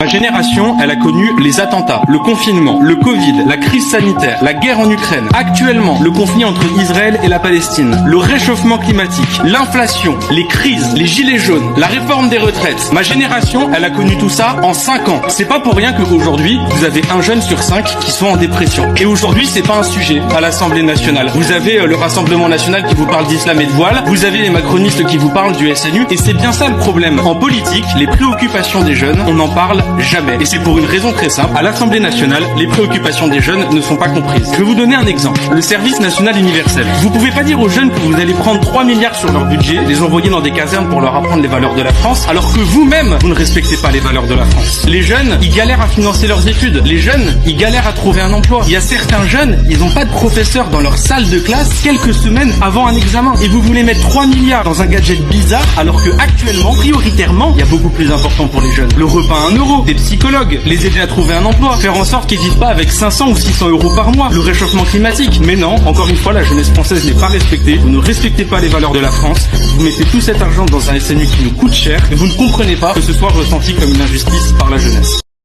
génération, elle a connu les attentats, le confinement, le Covid, la crise sanitaire, la guerre en Ukraine. Actuellement, le conflit entre Israël et la Palestine, le réchauffement climatique, l'inflation, les crises, les gilets jaunes, la réforme des retraites. Ma génération, elle a connu tout ça en 5 ans. C'est pas pour rien qu'aujourd'hui, vous avez un jeune sur 5 qui sont en dépression. Et aujourd'hui, c'est pas un sujet à l'Assemblée nationale. Vous avez le Rassemblement national qui vous parle d'islam et de voile, vous avez les macronistes qui vous parlent du SNU, et c'est bien ça le problème. En politique, les préoccupations des jeunes, on n'en parle jamais. Et c'est pour une raison très simple. À l'Assemblée nationale, les préoccupations des jeunes ne sont pas comprises. Je vais vous donner un exemple. Le service national universel. Vous pouvez pas dire aux jeunes que vous allez prendre 3 milliards sur leur budget, les envoyer dans des casernes pour leur apprendre les valeurs de la France, alors que vous-même, vous ne respectez pas les valeurs de la France. Les jeunes, ils galèrent à financer leurs études. Les jeunes, ils galèrent à trouver un emploi. Il y a certains jeunes, ils n'ont pas de professeur dans leur salle de classe quelques semaines avant un examen. Et vous voulez mettre 3 milliards dans un gadget bizarre, alors que actuellement, prioritairement, il y a beaucoup plus important pour les jeunes. Le repas à 1 euro, des psychologues, les aider à trouver un emploi, faire en sorte qu'ils vivent pas avec 500 ou 600 euros par mois, le réchauffement climatique. Mais non, encore une fois, la jeunesse française n'est pas respectée. Vous ne respectez pas les valeurs de la France. Vous mettez tout cet argent dans un SNU qui nous coûte cher et vous ne comprenez pas que ce soit ressenti comme une injustice par la jeunesse.